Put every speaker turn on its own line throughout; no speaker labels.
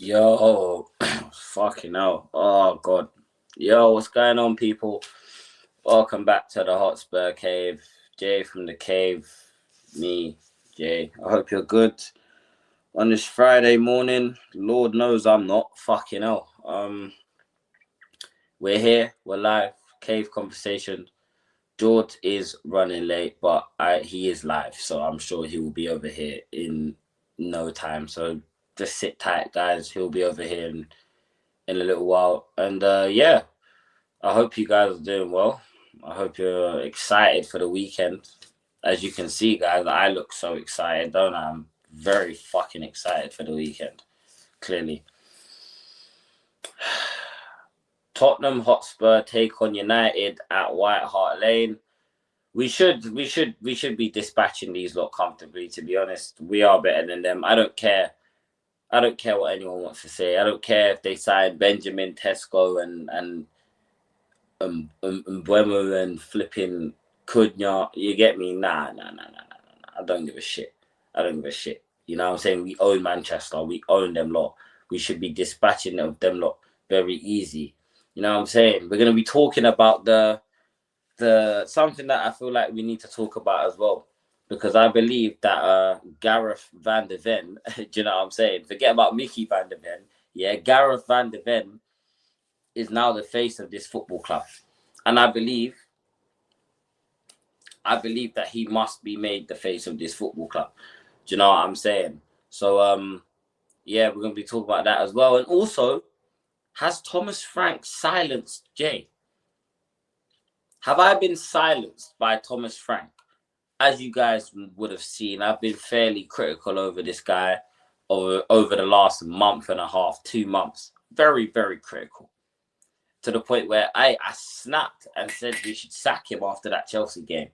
Yo, fucking hell. Oh, God. Yo, what's going on, people? Welcome back to the Hotspur Cave. Jay from the cave. Me, Jay. I hope you're good on this Friday morning. Lord knows I'm not. Fucking hell. We're here. We're live. Cave conversation. George is running late, but he is live, so I'm sure he will be over here in no time. So just sit tight, guys. He'll be over here in a little while. And yeah, I hope you guys are doing well. I hope you're excited for the weekend. As you can see, guys, I look so excited, don't I? I'm very fucking excited for the weekend, clearly. Tottenham Hotspur take on United at White Hart Lane. We should be dispatching these lot comfortably, to be honest. We are better than them. I don't care what anyone wants to say. I don't care if they sign Benjamin Tesco and Mbeumo and flipping Cunha. You get me? Nah. I don't give a shit. You know what I'm saying? We own Manchester. We own them lot. We should be dispatching them lot very easy. You know what I'm saying? We're going to be talking about the something that I feel like we need to talk about as well. Because I believe that Gareth VDV, do you know what I'm saying? Forget about Mickey van der Ven. Yeah, Gareth van der Ven is now the face of this football club. And I believe that he must be made the face of this football club. Do you know what I'm saying? So, yeah, we're going to be talking about that as well. And also, has Thomas Frank silenced Jay? Have I been silenced by Thomas Frank? As you guys would have seen, I've been fairly critical over this guy over the last month and a half, 2 months. Very, very critical. To the point where I snapped and said we should sack him after that Chelsea game.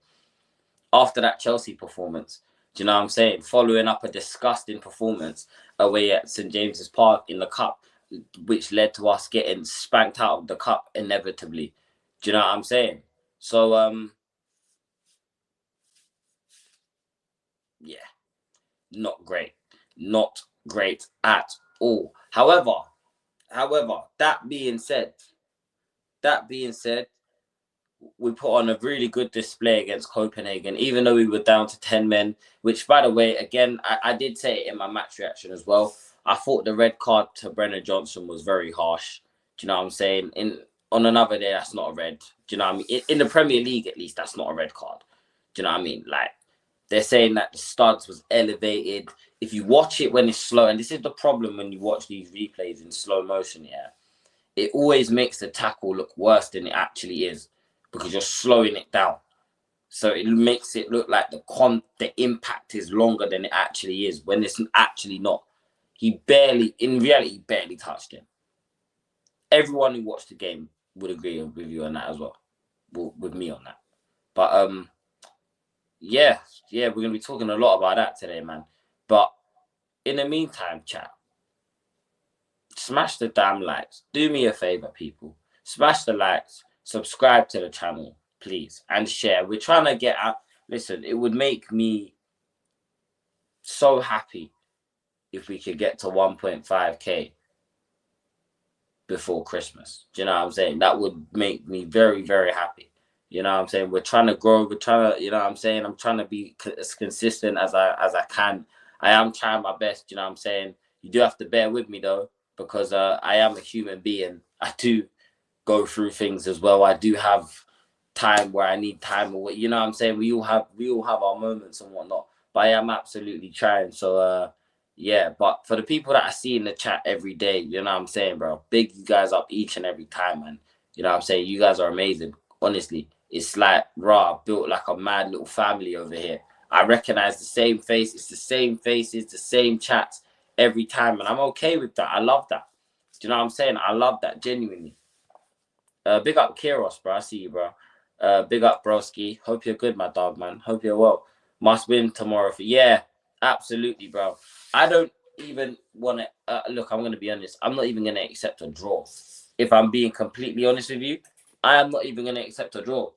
After that Chelsea performance. Do you know what I'm saying? Following up a disgusting performance away at St. James's Park in the Cup, which led to us getting spanked out of the Cup inevitably. Do you know what I'm saying? So, yeah, not great. Not great at all. However, that being said, we put on a really good display against Copenhagen, even though we were down to 10 men, which, by the way, again, I did say it in my match reaction as well. I thought the red card to Brennan Johnson was very harsh. Do you know what I'm saying? On another day, that's not a red. Do you know what I mean? In the Premier League, at least, that's not a red card. Do you know what I mean? Like, they're saying that the studs was elevated. If you watch it when it's slow, and this is the problem when you watch these replays in slow motion, yeah, it always makes the tackle look worse than it actually is because you're slowing it down. So it makes it look like the impact is longer than it actually is when it's actually not. In reality, he barely touched him. Everyone who watched the game would agree with you on that as well, with me on that. But yeah, we're going to be talking a lot about that today, man. But in the meantime, chat, smash the damn likes. Do me a favor, people. Smash the likes. Subscribe to the channel, please. And share. We're trying to get out. Listen, it would make me so happy if we could get to 1.5k before Christmas. Do you know what I'm saying? That would make me very, very happy. You know what I'm saying? We're trying to grow. We're trying to, you know what I'm saying? I'm trying to be as consistent as I can. I am trying my best, you know what I'm saying? You do have to bear with me, though, because I am a human being. I do go through things as well. I do have time where I need time, or you know what I'm saying? We all have our moments and whatnot. But I am absolutely trying. So yeah, but for the people that I see in the chat every day, you know what I'm saying, bro? Big you guys up each and every time, man. You know what I'm saying? You guys are amazing. Honestly, it's like built like a mad little family over here. I recognize the same face. It's the same faces, the same chats every time, and I'm okay with that. I love that. Do you know what I'm saying? I love that genuinely. Big up Kiros, bro. I see you, bro. Big up Broski. Hope you're good, my dog, man. Hope you're well. Must win tomorrow. Yeah, absolutely, bro. I don't even want to look. I'm gonna be honest. I'm not even gonna accept a draw. If I'm being completely honest with you, I am not even gonna accept a draw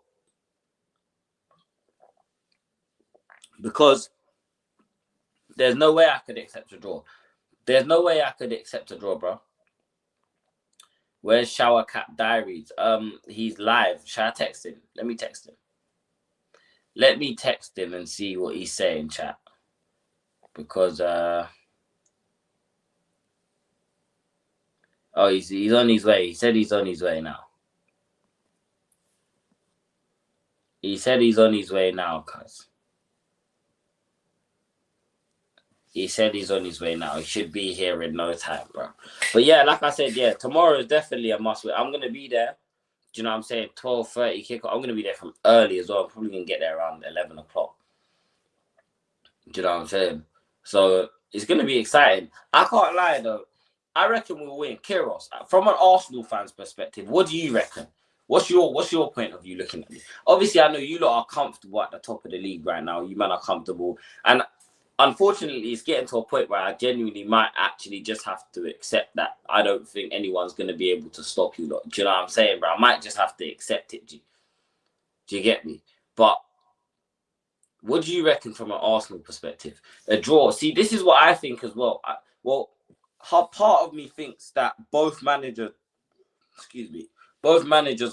because there's no way I could accept a draw. There's no way I could accept a draw, bro. Where's Shower Cap Diaries? He's live. Shall I text him? Let me text him. Let me text him and see what he's saying, chat. Because oh, he's on his way. He said he's on his way now. He said he's on his way now, cuz. He said he's on his way now. He should be here in no time, bro. But yeah, like I said, yeah, tomorrow is definitely a must win. I'm gonna be there. Do you know what I'm saying? 12:30 kickoff. I'm gonna be there from early as well. I'm probably gonna get there around 11 o'clock. Do you know what I'm saying? So it's gonna be exciting. I can't lie though. I reckon we'll win. Kiros, from an Arsenal fan's perspective, what do you reckon? What's your point of view looking at this? Obviously, I know you lot are comfortable at the top of the league right now. You men are comfortable, and unfortunately, it's getting to a point where I genuinely might actually just have to accept that I don't think anyone's going to be able to stop you lot. Do you know what I'm saying, bro? I might just have to accept it. Do you get me? But what do you reckon from an Arsenal perspective? A draw. See, this is what I think as well. Part of me thinks that both managers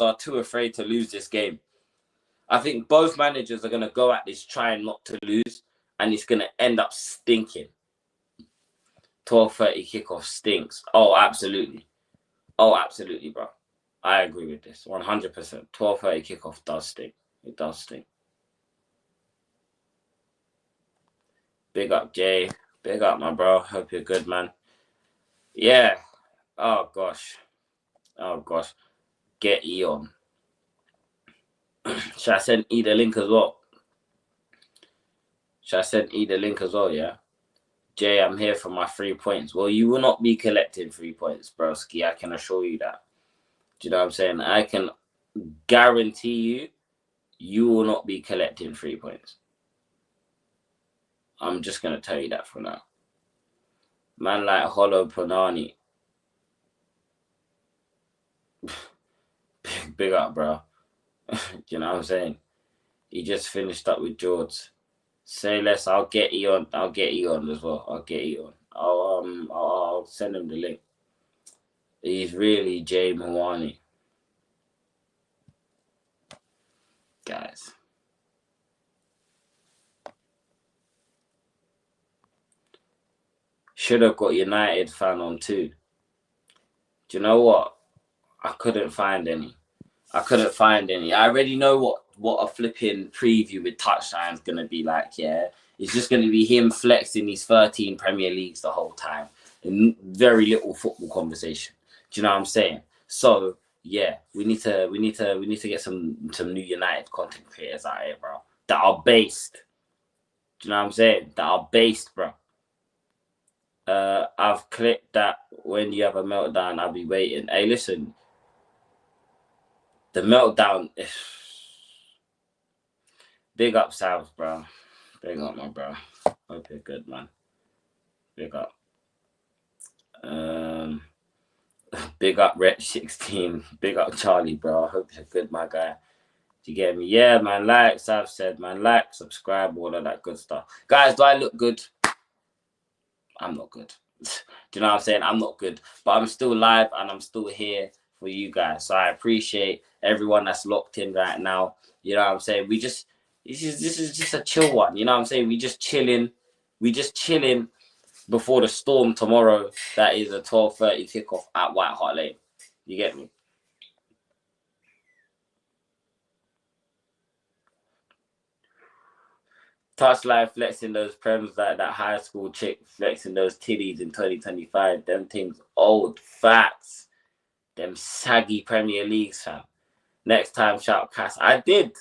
are too afraid to lose this game. I think both managers are going to go at this trying not to lose, and it's going to end up stinking. 12:30 kickoff stinks. Oh, absolutely. Oh, absolutely, bro. I agree with this. 100%. 12:30 kickoff does stink. It does stink. Big up, Jay. Big up, my bro. Hope you're good, man. Yeah. Oh, gosh. Get Eon. Should I send E the link as well? Yeah? Jay, I'm here for my 3 points. Well, you will not be collecting 3 points, broski. I can assure you that. Do you know what I'm saying? I can guarantee you will not be collecting 3 points. I'm just going to tell you that for now. Man like Hollow Panani. Big up, bro. You know what I'm saying? He just finished up with George. Say less. I'll get you on as well. I'll send him the link. He's really Jay Mawani. Guys. Should have got United fan on too. Do you know what? I couldn't find any. I already know what a flipping preview with touchline is going to be like, yeah. It's just going to be him flexing his 13 Premier Leagues the whole time. And very little football conversation. Do you know what I'm saying? So, yeah, we need to get some new United content creators out here, bro. That are based. Do you know what I'm saying? That are based, bro. I've clicked that when you have a meltdown, I'll be waiting. Hey, listen. The meltdown. Big up, South, bro. Big up, my bro. Hope you're good, man. Big up. Big up, Rep16. Big up, Charlie, bro. I hope you're good, my guy. Do you get me? Yeah, man. Like Sav said, man. Like, subscribe, all of that good stuff. Guys, do I look good? I'm not good. Do you know what I'm saying? I'm not good. But I'm still live and I'm still here for you guys. So I appreciate everyone that's locked in right now. You know what I'm saying? This is just a chill one. You know what I'm saying? We just chilling before the storm tomorrow. That is a 12:30 kickoff at White Hart Lane. You get me? Touchline flexing those prems like that high school chick flexing those titties in 2025. Them things old facts. Them saggy Premier Leagues, fam. Next time, shout Cass. I did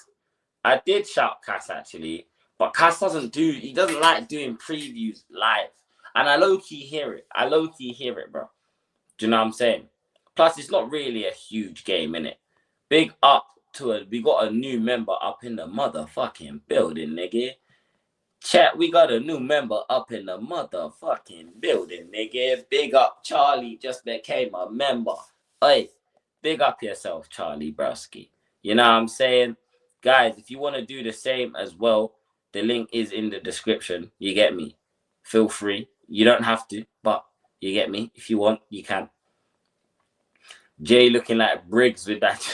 shout Cass actually, but Cass he doesn't like doing previews live. And I low-key hear it. Bro. Do you know what I'm saying? Plus, it's not really a huge game, innit? Big up we got a new member up in the motherfucking building, nigga. Chat, we got a new member up in the motherfucking building, nigga. Big up, Charlie just became a member. Hey, big up yourself, Charlie Browski. You know what I'm saying? Guys, if you want to do the same as well, the link is in the description. You get me? Feel free. You don't have to, but You get me? If you want, you can. Jay looking like Briggs with that.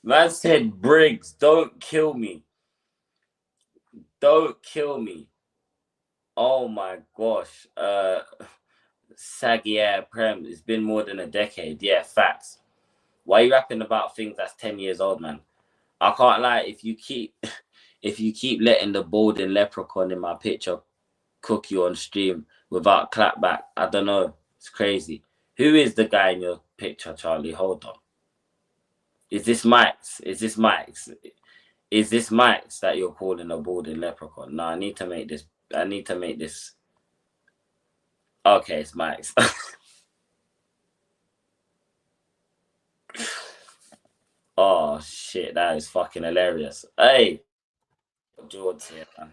Man said, Briggs, don't kill me. Don't kill me. Oh my gosh. Saggy air Prem. It's been more than a decade. Yeah, facts. Why are you rapping about things that's 10 years old, man? I can't lie. If you keep letting the balding leprechaun in my picture cook you on stream without clapback, I don't know. It's crazy. Who is the guy in your picture, Charlie? Hold on. Is this Mike's? Is this Mike's? Is this Mike's that you're calling a balding leprechaun? No, I need to make this. Okay, it's Mike's. Oh shit, that is fucking hilarious. Hey, George here, man.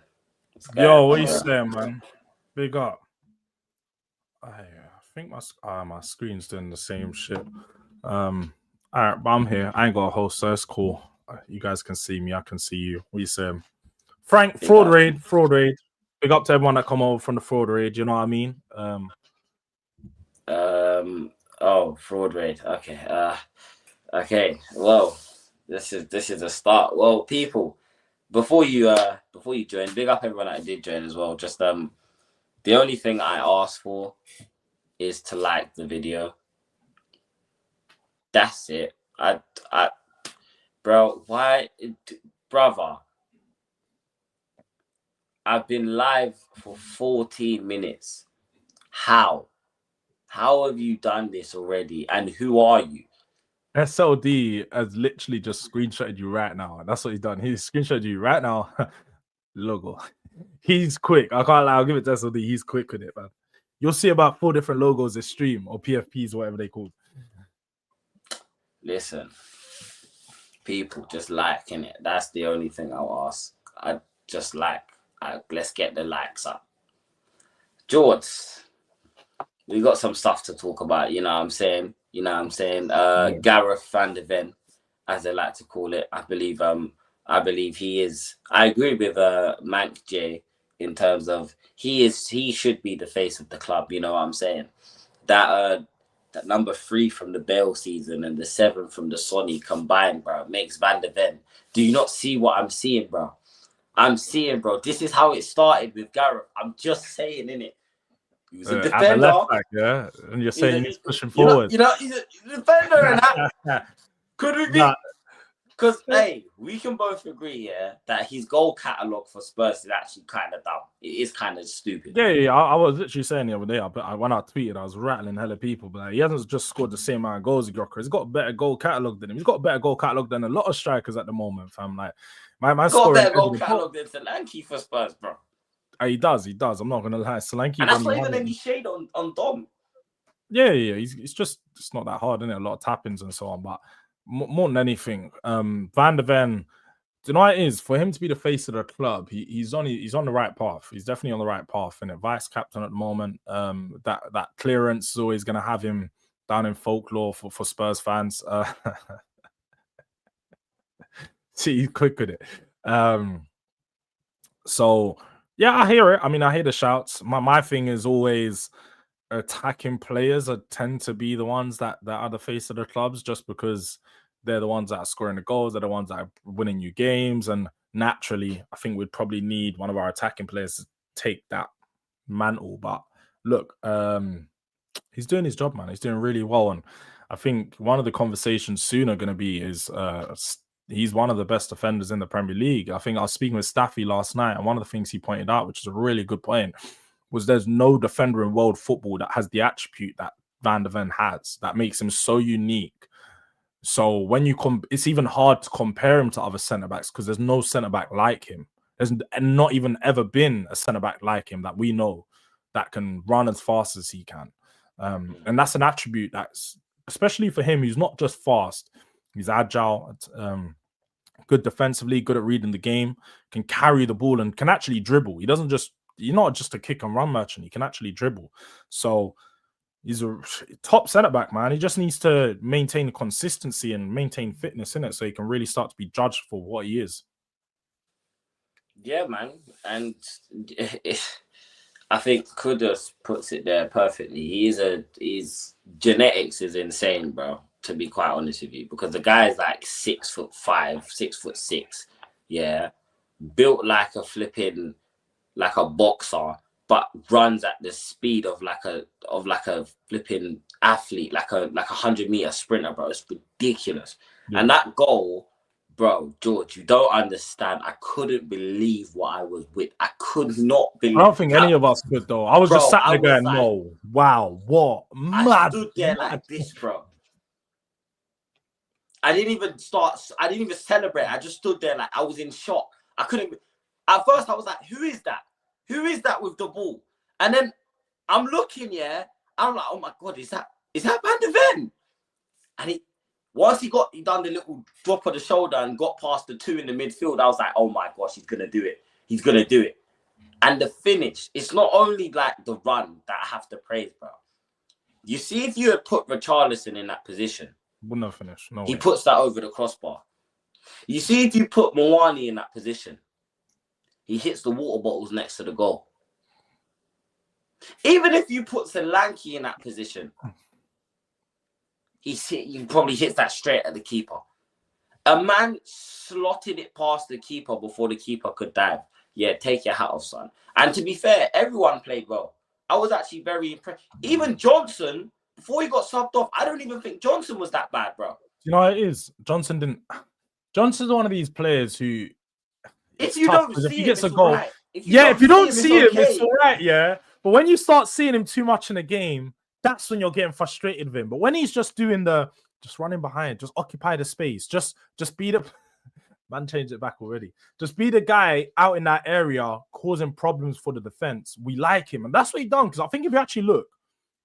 Yo, what you saying, man? Big up. I think my screen's doing the same shit. All right, but I'm here. I ain't got a host, so it's cool. You guys can see me. I can see you. What you saying? Frank, fraud raid. Big up to everyone that come over from the fraud raid. You know what I mean?
Oh, fraud raid. Okay. Okay. Well, this is a start. Well, people, before you join, big up everyone that did join as well. Just the only thing I ask for is to like the video. That's it. Bro, why, brother? I've been live for 14 minutes. How have you done this already? And who are you?
SLD has literally just screenshotted you right now. That's what he's done. He's screenshotted you right now. Logo. He's quick. I can't lie. I'll give it to SLD. He's quick with it, man. You'll see about 4 different logos this stream, or PFPs, or whatever they call.
Listen, people just liking it. That's the only thing I'll ask. I just let's get the likes up. George, we got some stuff to talk about. You know what I'm saying? Gareth VDV, as they like to call it. I believe he is. I agree with Mank J in terms of he should be the face of the club. You know what I'm saying? That number 3 from the Bale season and the 7 from the Sonny combined, bro, makes VDV. Do you not see what I'm seeing, bro? Bro. This is how it started with Gareth. I'm just saying, innit? He was a defender.
At the left back, yeah? And you're saying he's pushing forward.
He's a defender. And could we be? Because, hey, we can both agree, yeah, that his goal catalogue for Spurs is actually kind of dumb. It is kind of stupid.
Yeah. I was literally saying the other day, when I tweeted, I was rattling hella people, but he hasn't just scored the same amount of goals as Gyökeres. He's got a better goal catalogue than him. He's got a better goal catalogue than a lot of strikers at the moment, fam. Like, my
got a better goal catalogue than Solanke for Spurs, bro.
He does. I'm not gonna lie. Solanke,
and that's not even any shade on Dom.
Yeah. It's not that hard, isn't it? A lot of tap-ins and so on. But more than anything, VDV, you know what it is? For him to be the face of the club, he's on the right path. He's definitely on the right path. And vice captain at the moment, that clearance is always gonna have him down in folklore for Spurs fans. See, he's quick with it. So. Yeah, I hear it. I mean, I hear the shouts. My thing is always attacking players tend to be the ones that are the face of the clubs, just because they're the ones that are scoring the goals, they're the ones that are winning you games. And naturally, I think we'd probably need one of our attacking players to take that mantle. But look, he's doing his job, man. He's doing really well. And I think one of the conversations soon are going to be is he's one of the best defenders in the Premier League. I think I was speaking with Staffy last night, and one of the things he pointed out, which is a really good point, was there's no defender in world football that has the attribute that VDV has, that makes him so unique. So when you it's even hard to compare him to other centre-backs because there's no centre-back like him. There's not even ever been a centre-back like him that we know that can run as fast as he can. And that's an attribute that's, especially for him, he's not just fast. He's agile, good defensively, good at reading the game, can carry the ball and can actually dribble. You're not just a kick and run merchant. He can actually dribble. So he's a top centre-back, man. He just needs to maintain consistency and maintain fitness in it so he can really start to be judged for what he is.
Yeah, man. And I think Kudus puts it there perfectly. His genetics is insane, bro. To be quite honest with you, because the guy is like 6'5", 6'6", yeah, built like a flipping like a boxer, but runs at the speed of like a flipping athlete, like a 100-meter sprinter, bro. It's ridiculous.
Yeah.
And that goal, bro, George, you don't understand. I couldn't believe what I was with. I could not believe.
I don't think any of us could, though. I was just sat there going,
like,
no, wow, what?
I stood there like this, bro. I didn't even celebrate. I just stood there like I was in shock. I couldn't. At first, I was like, "Who is that? Who is that with the ball?" And then I'm looking, yeah. I'm like, "Oh my god, is that Van de Ven?" And once he done the little drop of the shoulder and got past the two in the midfield, I was like, "Oh my gosh, he's gonna do it. He's gonna do it." And the finish, it's not only like the run that I have to praise, bro. You see, if you had put Richarlison in that position,
wouldn't have finished. No
he
way.
puts that over the crossbar. You see, if you put Mwani in that position, he hits the water bottles next to the goal. Even if you put Solanke in that position, he probably hits that straight at the keeper. A man slotted it past the keeper before the keeper could dive. Yeah, take your hat off, son. And to be fair, everyone played well. I was actually very impressed. Even Johnson, before he got subbed off, I don't even think Johnson was that bad, bro.
You know what it is? Johnson's one of these players who,
if you don't see him,
he gets
it's
a goal.
right.
If you don't see him,
it's
it's all right, yeah. But when you start seeing him too much in a game, that's when you're getting frustrated with him. But when he's just running behind, just occupy the space, just be the man, changed it back already. Just be the guy out in that area causing problems for the defense. We like him, and that's what he done. Because I think if you actually look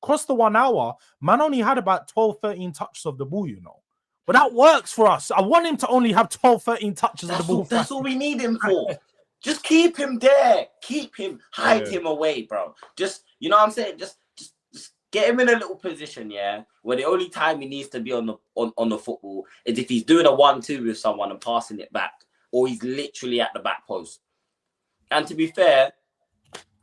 across the 1 hour, man only had about 12, 13 touches of the ball, you know. But that works for us. I want him to only have 12, 13 touches of the ball.
That's all we need him for. Just keep him there. Keep him. Hide him away, bro. Just, you know what I'm saying? Just get him in a little position, yeah, where the only time he needs to be on the football is if he's doing a 1-2 with someone and passing it back, or he's literally at the back post. And to be fair,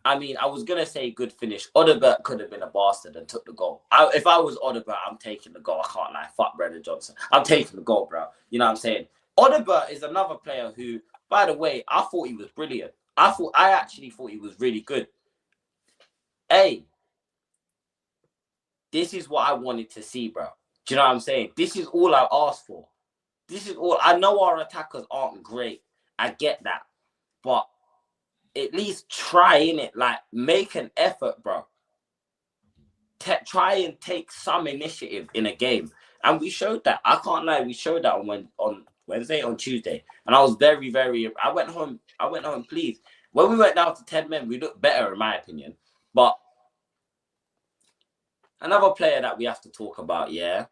I mean, I was going to say good finish. Odegaard could have been a bastard and took the goal. If I was Odegaard, I'm taking the goal. I can't lie. Fuck Brendan Johnson. I'm taking the goal, bro. You know what I'm saying? Odegaard is another player who, by the way, I thought he was brilliant. I actually thought he was really good. Hey, this is what I wanted to see, bro. Do you know what I'm saying? This is all I asked for. This is all. I know our attackers aren't great. I get that. But at least try in it. Like, make an effort, bro. Try and take some initiative in a game. And we showed that. I can't lie. We showed that on Wednesday, on Tuesday. And I was very, very... I went home pleased. When we went down to 10 men, we looked better, in my opinion. But another player that we have to talk about, yeah.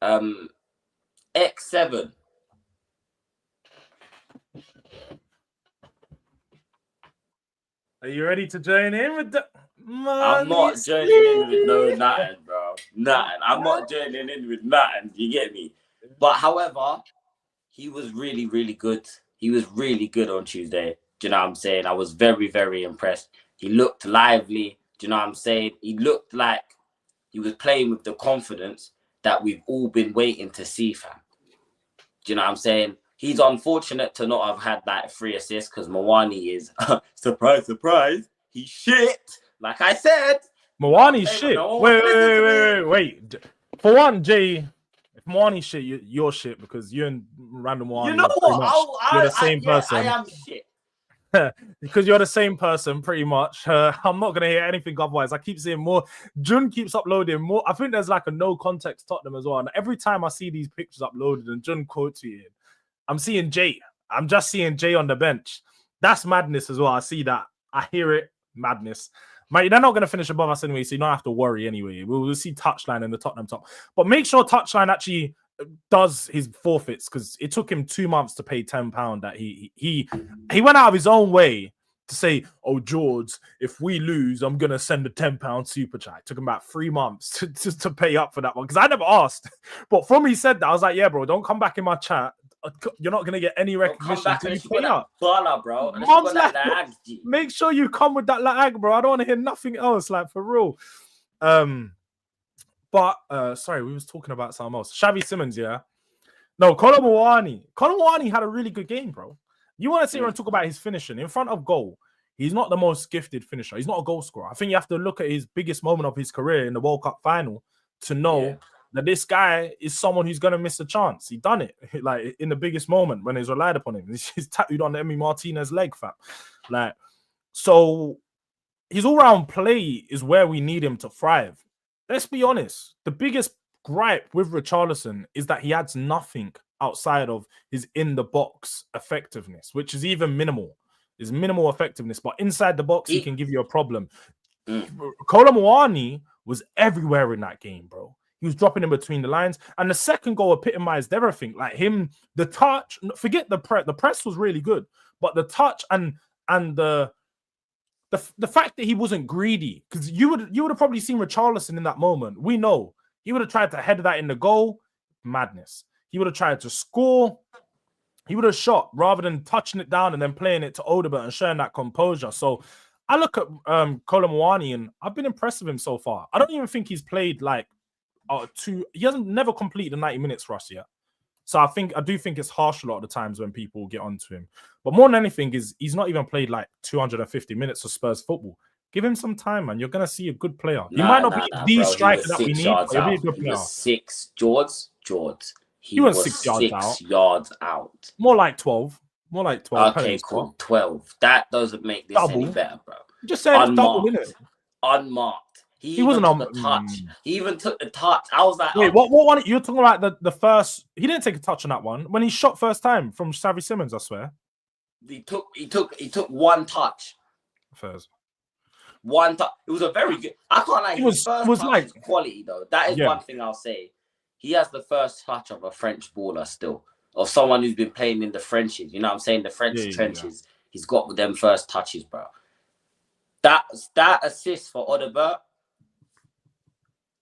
X7.
Are you ready to join in with the...
I'm not joining in with nothing, bro. Nothing. I'm not joining in with nothing. You get me? But however, he was really, really good. He was really good on Tuesday. Do you know what I'm saying? I was very, very impressed. He looked lively. Do you know what I'm saying? He looked like he was playing with the confidence that we've all been waiting to see, fam. Do you know what I'm saying? He's unfortunate to not have had that 3 assists because Mwani is, surprise, surprise, he's shit. Like I said.
Mwani's shit. Wait. For one, Jay, if Mwani's shit, you're shit because you and Random Mwani,
you know what?
You're the same person.
I am shit.
Because you're the same person, pretty much. I'm not gonna hear anything otherwise. I keep seeing more. Jun keeps uploading more. I think there's like a no context Tottenham as well. And every time I see these pictures uploaded and Jun quote tweeted, I'm seeing Jay. I'm just seeing Jay on the bench. That's madness as well. I see that. I hear it. Madness. Mate, they're not going to finish above us anyway, so you don't have to worry anyway. We'll see Touchline in the Tottenham top. But make sure Touchline actually does his forfeits because it took him 2 months to pay £10 that he went out of his own way to say, oh, George, if we lose, I'm going to send a £10 super chat. It took him about 3 months to pay up for that one because I never asked. But from he said that, I was like, yeah, bro, don't come back in my chat You're not gonna get any
Come
recognition
back
until you
unless you got
pay
that
up.
baller, bro. Unless you
Mom's
got that
like,
lag, G.
make sure you come with that lag, bro. I don't want to hear nothing else, like for real. But sorry, we was talking about something else. Xavi Simons, yeah. No, Colin Moani had a really good game, bro. You want to sit here and talk about his finishing in front of goal. He's not the most gifted finisher. He's not a goal scorer. I think you have to look at his biggest moment of his career in the World Cup final to know that this guy is someone who's going to miss a chance. He done it like in the biggest moment when he's relied upon him. He's tattooed on Emi Martinez's leg, fam. Like, so his all-round play is where we need him to thrive. Let's be honest. The biggest gripe with Richarlison is that he adds nothing outside of his in-the-box effectiveness, which is even minimal. Is minimal effectiveness, but inside the box, he can give you a problem. Kolo Muani was everywhere in that game, bro. He was dropping in between the lines, and the second goal epitomized everything. Like him, the touch. Forget the press. The press was really good, but the touch and the fact that he wasn't greedy, because you would have probably seen Richarlison in that moment. We know he would have tried to head that in the goal. Madness. He would have tried to score. He would have shot rather than touching it down and then playing it to Odobert and showing that composure. So I look at Kolo Muani and I've been impressed with him so far. I don't even think he's played like he hasn't never completed the 90 minutes for us yet. So I do think it's harsh a lot of the times when people get onto him. But more than anything is he's not even played like 250 minutes of Spurs football. Give him some time, man. You're gonna see a good player. He might not be the striker that we need, but he'll be a good player.
He was 6 George.
He was 6
yards out.
More like 12. More like 12.
Okay, cool. 12. That doesn't make this any better, bro.
Just saying it's double, innit?
Unmarked. He
wasn't
on the touch. He even took the touch. I was like,
wait, what one? You're talking about the first? He didn't take a touch on that one when he shot first time from Xavi Simons. I swear.
He took one touch.
First.
One touch. It was a very good. I can't lie. His first touch like quality though. That is one thing I'll say. He has the first touch of a French baller still, of someone who's been playing in the Frenches. You know what I'm saying? The French trenches. Yeah. He's got them first touches, bro. That assist for Odobert.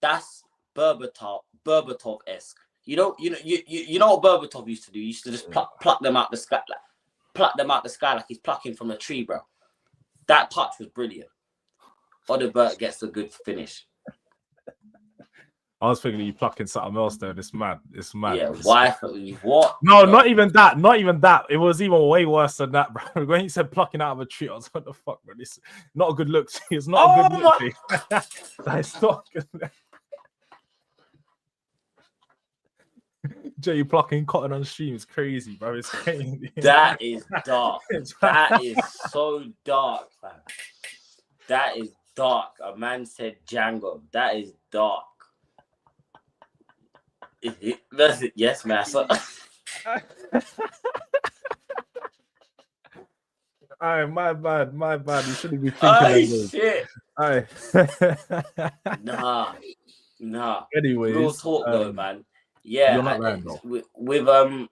That's Berbatov-esque. You know what Berbatov used to do? He used to just pluck them out the sky, like he's plucking from a tree, bro. That touch was brilliant. Odobert gets a good finish.
I was thinking you plucking something else there. It's mad.
Yeah, why? What?
No, not even that. Not even that. It was even way worse than that, bro. When he said plucking out of a tree, I was like, what the fuck, bro? This not a good look. It's not a good look. That's not good. Jay plucking cotton on stream is crazy, bro. It's crazy.
That is dark. That is so dark, man. That is dark. A man said Django. That is dark. Yes, master.
Alright, my bad. You shouldn't be thinking
shit.
Alright.
Nah.
Anyways,
real talk though, man. Yeah,
you're not lying, though.
with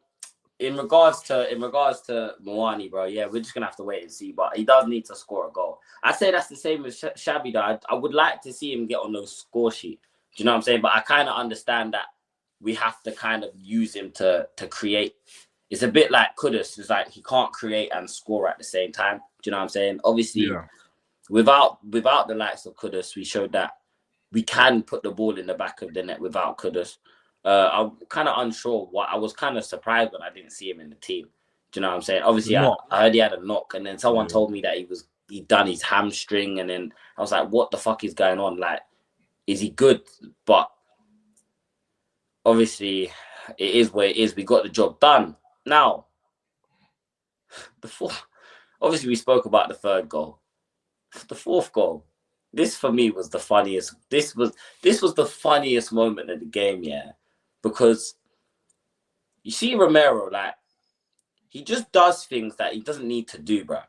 in regards to Muani, bro. Yeah, we're just gonna have to wait and see. But he does need to score a goal. I'd say that's the same with Xavi. Though I would like to see him get on the score sheet. Do you know what I'm saying? But I kind of understand that we have to kind of use him to create. It's a bit like Kudus. It's like he can't create and score at the same time. Do you know what I'm saying? Obviously, without the likes of Kudus, we showed that we can put the ball in the back of the net without Kudus. I'm kind of unsure. I was kind of surprised when I didn't see him in the team. Do you know what I'm saying? Obviously, I heard he had a knock, and then someone told me that he'd done his hamstring, and then I was like, what the fuck is going on? Like, is he good? But obviously, it is what it is. We got the job done. Now, obviously, we spoke about the third goal. The fourth goal. This for me was the funniest. This was the funniest moment of the game, yeah. Because you see Romero, like, he just does things that he doesn't need to do, bro.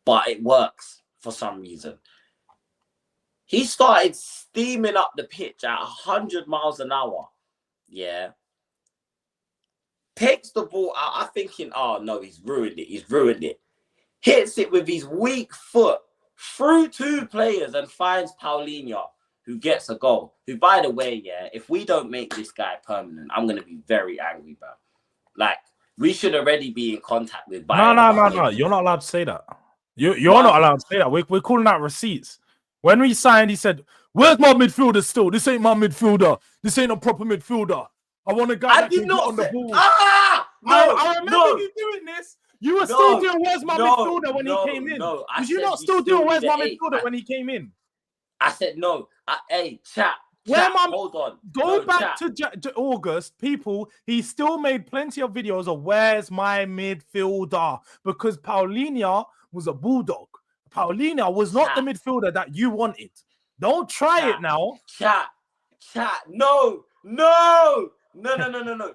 But it works for some reason. He started steaming up the pitch at 100 miles an hour. Yeah. Takes the ball out. I'm thinking, oh, no, he's ruined it. Hits it with his weak foot through two players and finds Paulinho, who gets a goal. Who, by the way, yeah, if we don't make this guy permanent, I'm going to be very angry, bro. Like, we should already be in contact with
No,
Bayern.
no. You're not allowed to say that. You're
Why?
not allowed to say that. We're calling out receipts. When we signed, he said, "Where's my midfielder still? This ain't my midfielder. This ain't a proper midfielder. I want a guy that can get on the ball." I remember you doing this. You were still doing "Where's my midfielder" when he came in.
No,
Did you not still do "Where's my midfielder" when he came in?
I said no. Hey, chat. Hold on.
Go back to August, people. He still made plenty of videos of "Where's my midfielder," because Paulinho was a bulldog. Paulinho was not the midfielder that you wanted. Don't try it now.
Chat. No.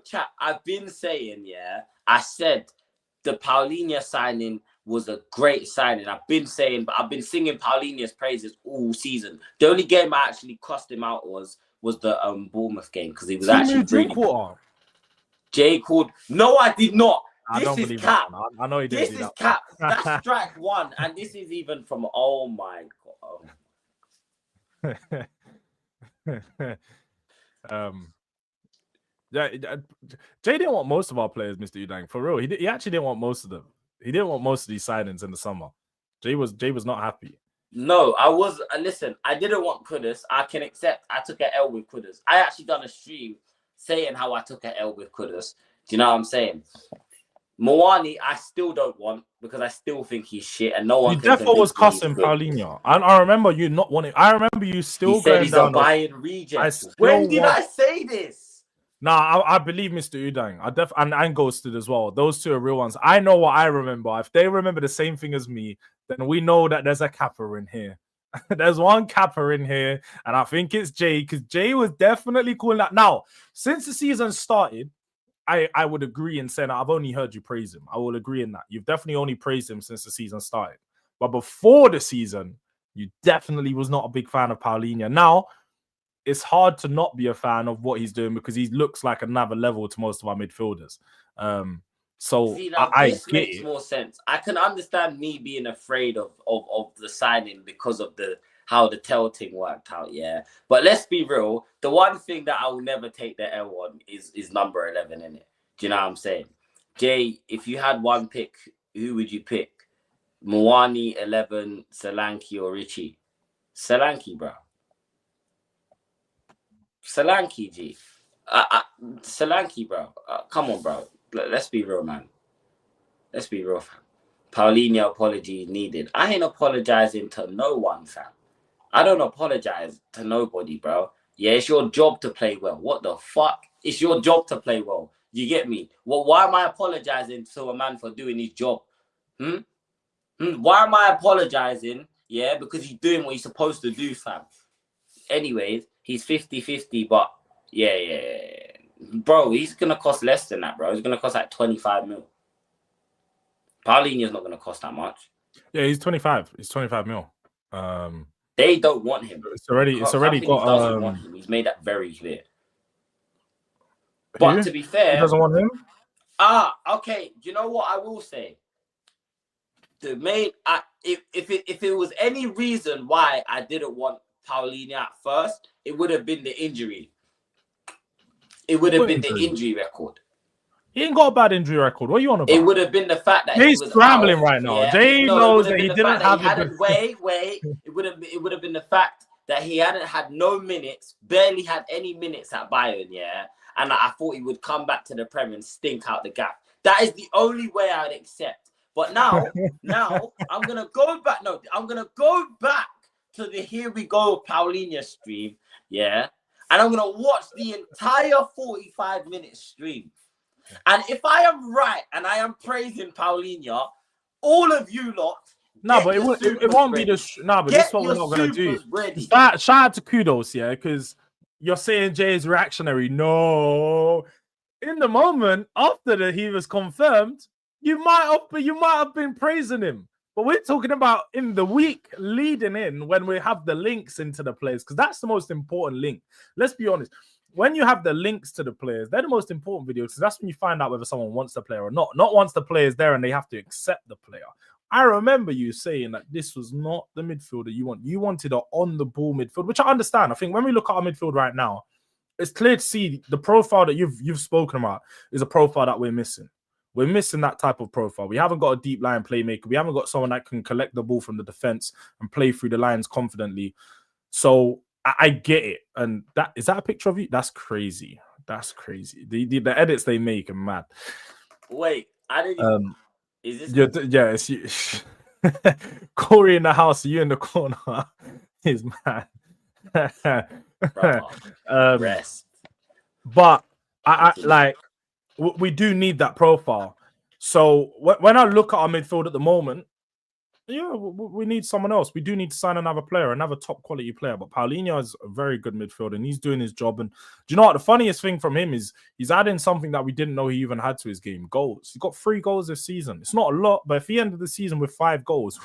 Chat. I've been saying, yeah. I said the Paulinho signing was a great signing. I've been saying, but I've been singing Paulinho's praises all season. The only game I actually cussed him out was the Bournemouth game, because he was actually really good. Jay called. No, I did not. This is cap.
I know he did.
This is cap. That's strike one, and this is even from. Oh my
god. Yeah, Jay didn't want most of our players, Mr. Udang. For real, he actually didn't want most of them. He didn't want most of these signings in the summer. Jay was not happy.
No, I was. Listen, I didn't want Kudus. I can accept. I took an L with Kudus. I actually done a stream saying how I took an L with Kudus. Do you know what I'm saying? Moani, I still don't want, because I still think he's shit, and no one.
You definitely was cussing Paulinho. I remember you not wanting. I remember you still
he said he's a Bayern reject. When did I say this?
Nah, I believe Mr. Udang. And Ghosted as well. Those two are real ones. I know what I remember. If they remember the same thing as me, then we know that there's a capper in here. There's one capper in here, and I think it's Jay, because Jay was definitely calling that. Now, since the season started, I would agree in saying that I've only heard you praise him. I will agree in that. You've definitely only praised him since the season started. But before the season, you definitely was not a big fan of Paulinho. Now, it's hard to not be a fan of what he's doing, because he looks like another level to most of our midfielders. So
see, now, this makes more sense. I can understand me being afraid of the signing because of how the Tell thing worked out, yeah. But let's be real. The one thing that I will never take the L on is number 11 in it. Do you know what I'm saying? Jay, if you had one pick, who would you pick? Moani, 11, Solanke, or Richie? Solanke, bro. Solanke, G. Solanke, bro. Come on, bro. Let's be real, man. Let's be real, fam. Paulinho apology needed. I ain't apologizing to no one, fam. I don't apologize to nobody, bro. Yeah, it's your job to play well. What the fuck? It's your job to play well. You get me? Well, why am I apologizing to a man for doing his job? Why am I apologizing? Yeah, because he's doing what he's supposed to do, fam. Anyways, he's 50-50, but yeah. Bro, he's going to cost less than that, bro. He's going to cost like 25 mil. Paulinho's not going to cost that much.
Yeah, he's 25. He's 25 mil.
They don't want him.
It's already got.
Doesn't want him. He's made that very clear. But to be fair,
he doesn't want him.
Okay. Do you know what I will say? If it was any reason why I didn't want Paulinho at first, it would have been the injury. It would have been the injury record.
He ain't got a bad injury record. What are you on about?
It would have been the fact that
Jay's scrambling right now.
Yeah.
Jay knows that he didn't have
Wait. It would have been the fact that he hadn't had no minutes, barely had any minutes at Bayern, yeah. And I thought he would come back to the Prem and stink out the gap. That is the only way I'd accept. But now I'm gonna go back. No, I'm gonna go back to the Here We Go Paulinho stream, yeah. And I'm gonna watch the entire 45-minute stream. And if I am right and I am praising Paulinho, all of you lot.
No, but it won't be the. No, but this is what we're not gonna do. Shout out to Kudos, yeah, because you're saying Jay is reactionary. No, in the moment after he was confirmed, you might have been praising him. But we're talking about in the week leading in when we have the links into the players, because that's the most important link. Let's be honest. When you have the links to the players, they're the most important videos, because that's when you find out whether someone wants the player or not. Not once the player is there and they have to accept the player. I remember you saying that this was not the midfielder you want. You wanted an on-the-ball midfield, which I understand. I think when we look at our midfield right now, it's clear to see the profile that you've spoken about is a profile that we're missing. We're missing that type of profile. We haven't got a deep line playmaker. We haven't got someone that can collect the ball from the defense and play through the lines confidently. So I get it. And is that a picture of you? That's crazy. That's crazy. The edits they make are mad.
Wait, I didn't. Is this?
Yeah, it's you. Corey in the house, you in the corner. Is mad.
Rest.
But I like we do need that profile. So when I look at our midfield at the moment, yeah, we need someone else. We do need to sign another player, another top quality player. But Paulinho is a very good midfielder and he's doing his job. And do you know what? The funniest thing from him is he's adding something that we didn't know he even had to his game: goals. He got 3 goals this season. It's not a lot, but if he ended the season with 5 goals,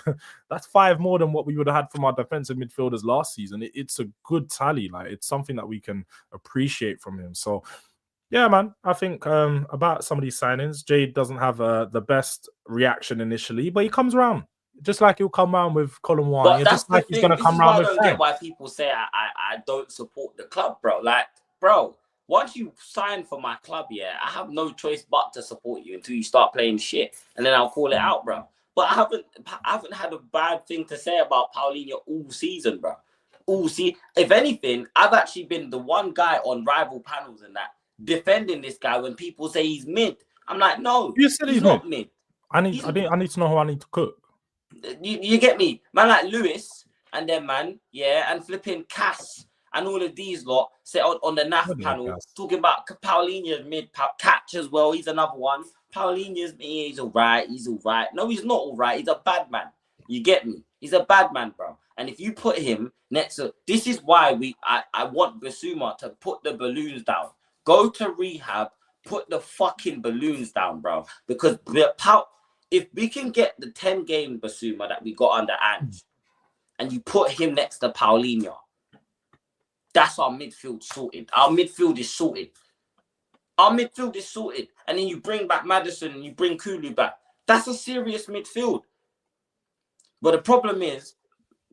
that's 5 more than what we would have had from our defensive midfielders last season. It's a good tally. Like, it's something that we can appreciate from him. So, yeah, man, I think about some of these signings, Jade doesn't have the best reaction initially, but he comes around. Just like he'll come around with Colin Wine.
But that's
just like
the
he's
thing.
going to
This
come
is why
around
I
with
don't
Frank.
get why people say I don't support the club, bro. Like, bro, once you sign for my club, yeah, I have no choice but to support you until you start playing shit, and then I'll call it out, bro. But I haven't had a bad thing to say about Paulinho all season, bro. All season. If anything, I've actually been the one guy on rival panels and that defending this guy when people say he's mid. I'm like, no,
You said
he's not mid.
I need to know who I need to cook.
You get me, man, like Lewis and then man, yeah, and flipping Cass and all of these lot sit on the NAF panel talking about Paulinho's mid catch as well. He's another one. Paulinho's he's all right. No, he's not all right. He's a bad man. You get me? He's a bad man, bro. And if you put him next to, this is why I want Basuma to put the balloons down. Go to rehab. Put the fucking balloons down, bro. Because if we can get the 10-game Basuma that we got under Ange and you put him next to Paulinho, that's our midfield sorted. Our midfield is sorted. And then you bring back Maddison and you bring Kulu back. That's a serious midfield. But the problem is,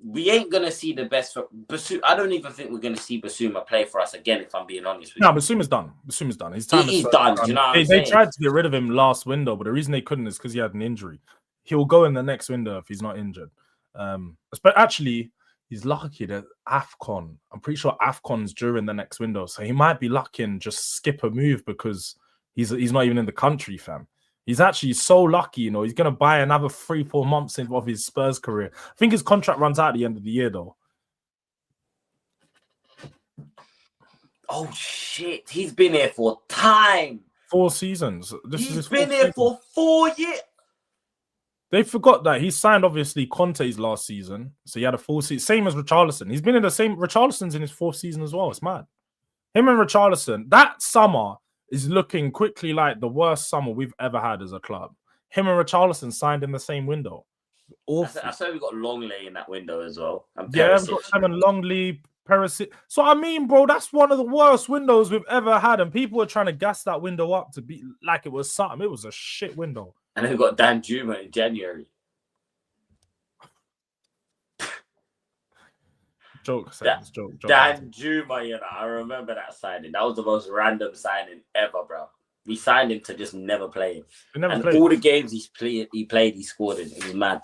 we ain't going to see the best for Basuma. I don't even think we're going to see Basuma play for us again, if I'm being honest with you.
No, Basuma's done. His time is
done. Do you know what I'm saying?
They tried to get rid of him last window, but the reason they couldn't is because he had an injury. He'll go in the next window if he's not injured. But actually, he's lucky that AFCON. I'm pretty sure AFCON's during the next window, so he might be lucky and just skip a move because he's not even in the country, fam. He's actually so lucky, you know. He's going to buy another 3-4 months of his Spurs career. I think his contract runs out at the end of the year, though.
Oh, shit. He's been here for time.
4 seasons.
He's been here for 4 years.
They forgot that he signed, obviously, Conte's last season. So he had a full season. Same as Richarlison. He's been in the same... Richarlison's in his 4th season as well. It's mad. Him and Richarlison, that summer is looking quickly like the worst summer we've ever had as a club. Him and Richarlison signed in the same window.
Awful. I said we got Longley in that window as well. And
yeah, we've got Simon Longley, Perisic. So, I mean, bro, that's one of the worst windows we've ever had. And people were trying to gas that window up to be like it was something. It was a shit window.
And then we got Dan Juma in January.
Joke.
Dan Juma, you know, I remember that signing. That was the most random signing ever, bro. We signed him to just never play him. All the games he played, he scored in. It was mad.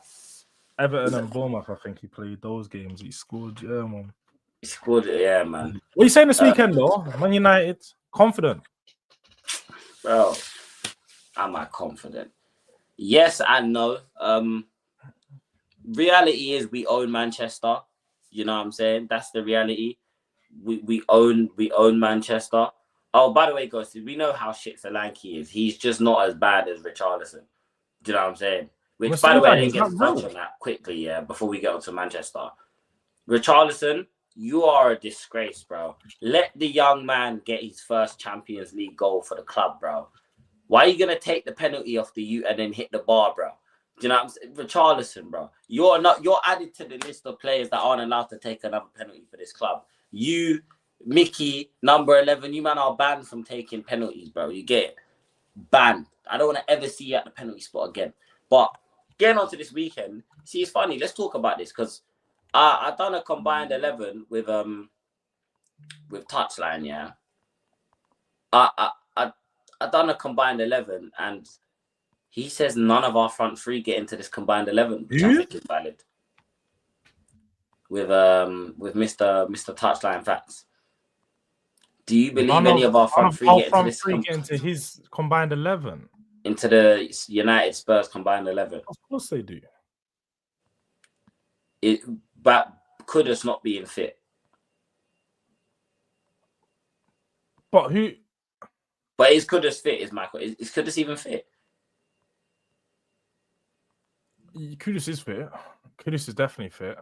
Everton and Bournemouth, I think he played those games. He scored, yeah, man.
He scored, yeah, man.
What are you saying this weekend, though? Man United, confident?
Bro, am I confident? Yes and no. Reality is we own Manchester. You know what I'm saying? That's the reality. We own Manchester. Oh, by the way, guys, we know how shit Solanke is. He's just not as bad as Richarlison. Do you know what I'm saying? Which, by the way, I didn't get to touch on that quickly, yeah, before we get on to Manchester. Richarlison, you are a disgrace, bro. Let the young man get his first Champions League goal for the club, bro. Why are you going to take the penalty off you and then hit the bar, bro? Do you know what I'm saying? Richarlison, bro. You're added to the list of players that aren't allowed to take another penalty for this club. You, Mickey, number 11, you man are banned from taking penalties, bro. You get it? Banned. I don't want to ever see you at the penalty spot again. But getting on to this weekend, see, it's funny. Let's talk about this because I done a combined 11 with Touchline, yeah. I done a combined 11 and He says none of our front three get into this combined 11, which I
Who?
think is valid. With Mr. Touchline Facts. Do you believe any of our front three
our
get into
front
this
three get into his combined 11?
into the United Spurs combined 11?
Of course they do.
But Kudus not being fit.
But who?
But is Kudus fit? Is Michael? Is Kudus even fit?
Kudus is fit. Kudus is definitely fit.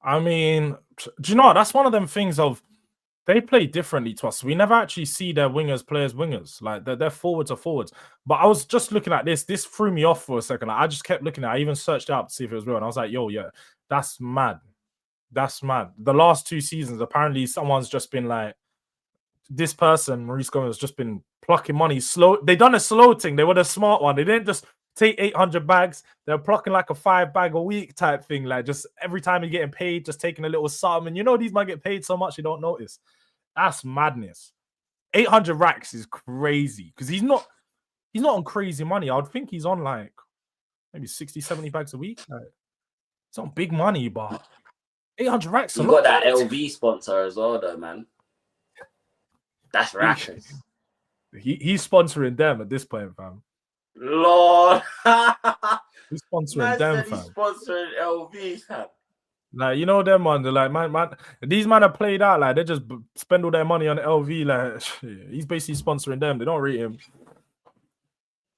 I mean, do you know what? That's one of them things of they play differently to us. We never actually see their wingers play as wingers. Like their forwards are forwards. But I was just looking at this. This threw me off for a second. Like, I just kept looking at it. I even searched it up to see if it was real. And I was like, yo, yeah, that's mad. That's mad. The last 2 seasons, apparently someone's just been like, this person, Maurice Gomez, has just been plucking money slow. They done a slow thing. They were the smart one. They didn't just take 800 bags. They're plucking like a 5 bag a week type thing. Like just every time you're getting paid, just taking a little something. And you know, these might get paid so much you don't notice. That's madness. 800 racks is crazy because he's not on crazy money. I would think he's on like maybe 60, 70 bags a week. Like, it's not big money, but 800 racks.
You got that LV sponsor as well, though, man. That's rackers.
He's sponsoring them at this point, fam.
Lord,
he's sponsoring them, fam.
He's sponsoring LV, fam.
Like, you know them, man. They're like, man, these men are played out. Like, they just spend all their money on LV. Like, he's basically sponsoring them. They don't rate him.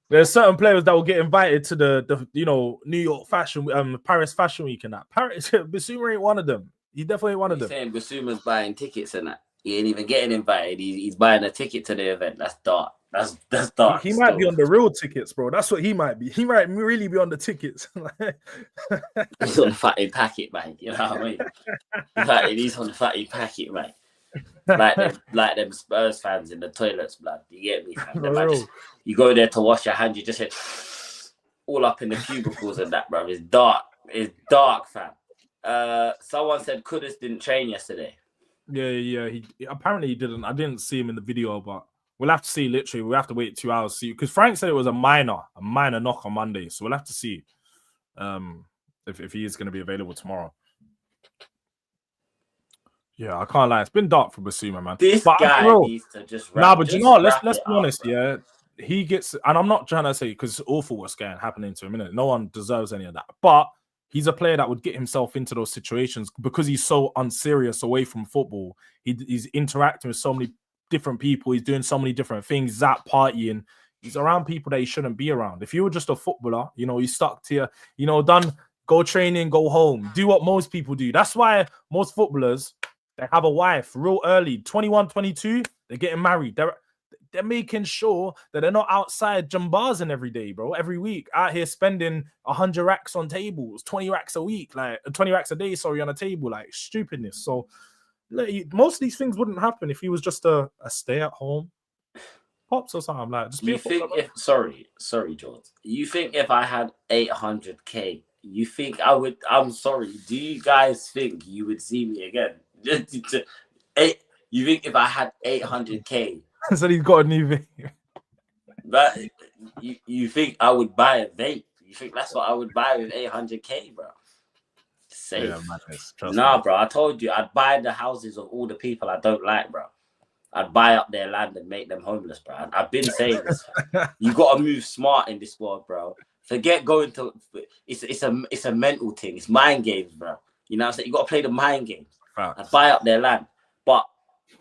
There's certain players that will get invited to the New York fashion, Paris Fashion Week and that. Paris, Basuma ain't one of them. He definitely ain't one of them.
Saying Basuma's buying tickets and that. He ain't even getting invited. He's buying a ticket to the event. That's dark. That's dark.
He might be on the real tickets, bro. That's what he might be. He might really be on the tickets.
He's on the fatty packet, mate. You know what I mean? He's on the fatty packet, mate. Like them Spurs fans in the toilets, blood. You get me, fam? You go there to wash your hands, you just hit all up in the cubicles and that, bro. It's dark. It's dark, fam. Someone said Kudus didn't train yesterday.
Yeah. He apparently he didn't. I didn't see him in the video, but we'll have to see. Literally, we'll have to wait 2 hours to see, because Frank said it was a minor knock on Monday. So we'll have to see if he is going to be available tomorrow. Yeah, I can't lie. It's been dark for Basuma, man.
This guy needs to just wrap.
But you know what? Let's be honest. Bro. Yeah, he gets, and I'm not trying to say because it's awful what's happening to him. Innit? No one deserves any of that. But he's a player that would get himself into those situations because he's so unserious away from football. He's interacting with so many different people. He's doing so many different things. He's out partying. He's around people that he shouldn't be around. If you were just a footballer, you stuck to your, done, go training, go home, do what most people do. That's why most footballers, they have a wife real early, 21, 22, they're getting married. They're making sure that they're not outside jambazing every day, bro. Every week, out here spending 100 racks on tables, 20 racks a week, like 20 racks a day, on a table, like stupidness. So most of these things wouldn't happen if he was just a stay-at-home pops or something. Like, just be
you think if sorry, George. You think if I had 800K, you think I would? I'm sorry. Do you guys think you would see me again? You think if I had 800K?
So he's got a new vape.
But you think I would buy a vape? You think that's what I would buy with 800K, bro? Safe. Yeah, madness. Nah, bro. I told you I'd buy the houses of all the people I don't like, bro. I'd buy up their land and make them homeless, bro. I've been saying this. You got to move smart in this world, bro. Forget going to. It's a mental thing. It's mind games, bro. You know what I'm saying? You got to play the mind games. I'd buy up their land, but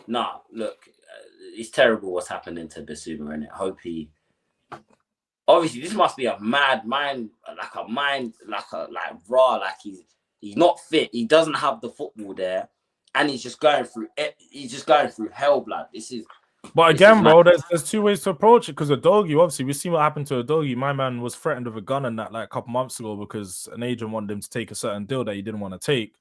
nah. Look, it's terrible what's happening to Basuma, and I hope he. Obviously, this must be a mad mind, like raw, like he's not fit. He doesn't have the football there, and he's just going through hell, blood. This is.
But again, bro, there's 2 ways to approach it. Because Udogie, obviously, we've seen what happened to Udogie. My man was threatened with a gun and that like a couple months ago because an agent wanted him to take a certain deal that he didn't want to take.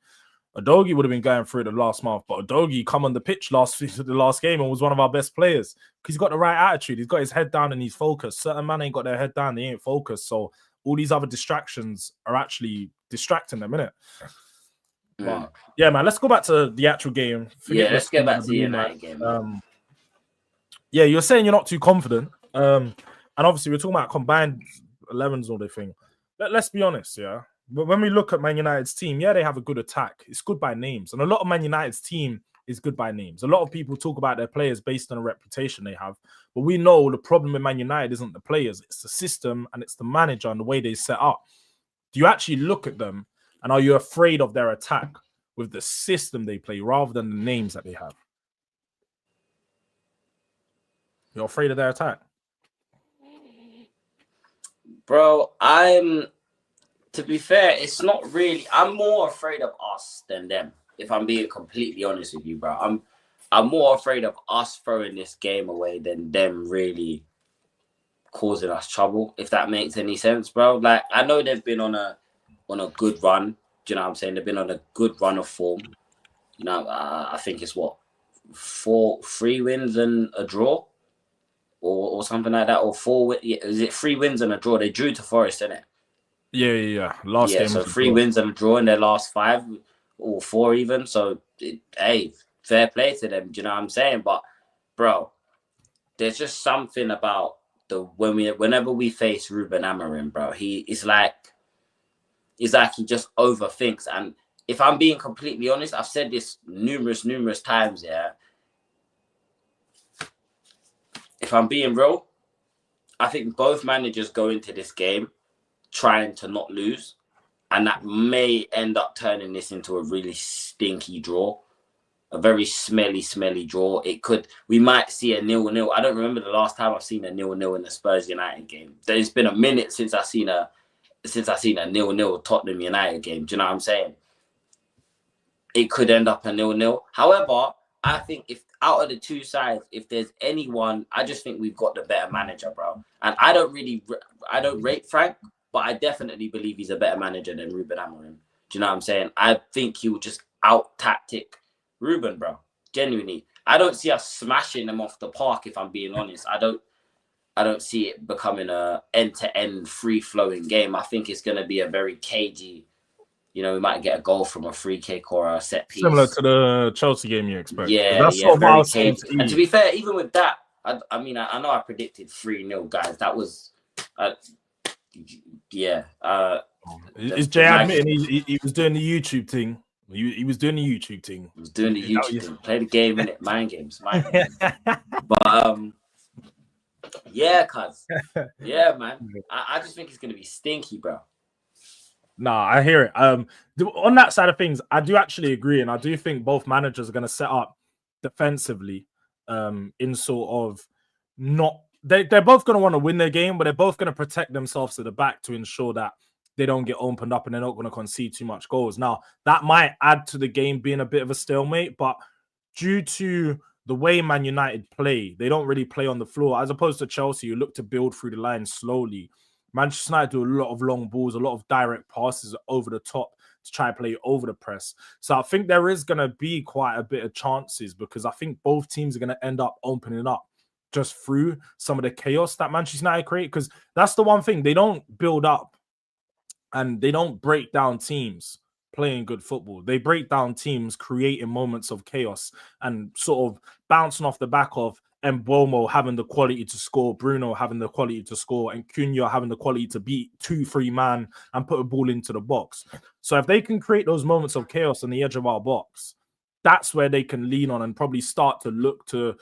Udogie would have been going through it the last month, but Udogie come on the pitch the last game and was one of our best players because he's got the right attitude. He's got his head down and he's focused. Certain men ain't got their head down, they ain't focused. So all these other distractions are actually distracting them, innit? But yeah, man, let's go back to the actual game.
Let's get back to the United game.
Yeah, you're saying you're not too confident. And obviously we're talking about combined 11's all they think. Let's be honest, yeah. But when we look at Man United's team, yeah, they have a good attack. It's good by names. And a lot of Man United's team is good by names. A lot of people talk about their players based on a reputation they have. But we know the problem with Man United isn't the players. It's the system and it's the manager and the way they set up. Do you actually look at them and are you afraid of their attack with the system they play rather than the names that they have? You're afraid of their attack?
Bro, to be fair, it's not really. I'm more afraid of us than them. If I'm being completely honest with you, bro, I'm more afraid of us throwing this game away than them really causing us trouble. If that makes any sense, bro. Like I know they've been on a good run. Do you know what I'm saying? They've been on a good run of form. You know, I think it's what 3 wins and a draw, or something like that, or 4. Is it 3 wins and a draw? They drew to Forest, isn't it?
Yeah. Last game.
So 3 wins and a draw in their last 5, or 4 even. So, hey, fair play to them. Do you know what I'm saying? But, bro, there's just something about whenever we face Ruben Amorim, bro, it's like he just overthinks. And if I'm being completely honest, I've said this numerous times. Yeah. If I'm being real, I think both managers go into this game trying to not lose, and that may end up turning this into a really stinky draw, a very smelly draw. We might see a 0-0. I don't remember the last time I've seen a 0-0 in the Spurs United game. There's been a minute since I've seen a 0-0 Tottenham United game. Do you know what I'm saying? It could end up a 0-0. However, I think if out of the two sides, if there's anyone, I just think we've got the better manager, bro. And I don't rate Frank, but I definitely believe he's a better manager than Ruben Amorim. Do you know what I'm saying? I think he will just out-tactic Ruben, bro. Genuinely. I don't see us smashing them off the park, if I'm being honest. I don't see it becoming a end-to-end free-flowing game. I think it's going to be a very cagey. You know, we might get a goal from a free kick or a set piece.
Similar to the Chelsea game you expect.
Yeah, sort of very cagey. And to be fair, even with that, I mean, I know I predicted 3-0, guys. That was...
Is Jay admitting he was doing the YouTube thing? He was doing the YouTube thing.
He was doing the YouTube thing. Play the game, innit? Mind games. But yeah, cuz. Yeah, man. I just think it's gonna be stinky, bro.
Nah, I hear it. On that side of things, I do actually agree, and I do think both managers are gonna set up defensively, in sort of not. They're both going to want to win their game, but they're both going to protect themselves to the back to ensure that they don't get opened up and they're not going to concede too much goals. Now, that might add to the game being a bit of a stalemate, but due to the way Man United play, they don't really play on the floor, as opposed to Chelsea, who look to build through the line slowly. Manchester United do a lot of long balls, a lot of direct passes over the top to try and play over the press. So I think there is going to be quite a bit of chances, because I think both teams are going to end up opening up just through some of the chaos that Manchester United create, because that's the one thing. They don't build up and they don't break down teams playing good football. They break down teams creating moments of chaos and sort of bouncing off the back of Mbeumo having the quality to score, Bruno having the quality to score, and Cunha having the quality to beat 2-3 man and put a ball into the box. So if they can create those moments of chaos on the edge of our box, that's where they can lean on and probably start to look to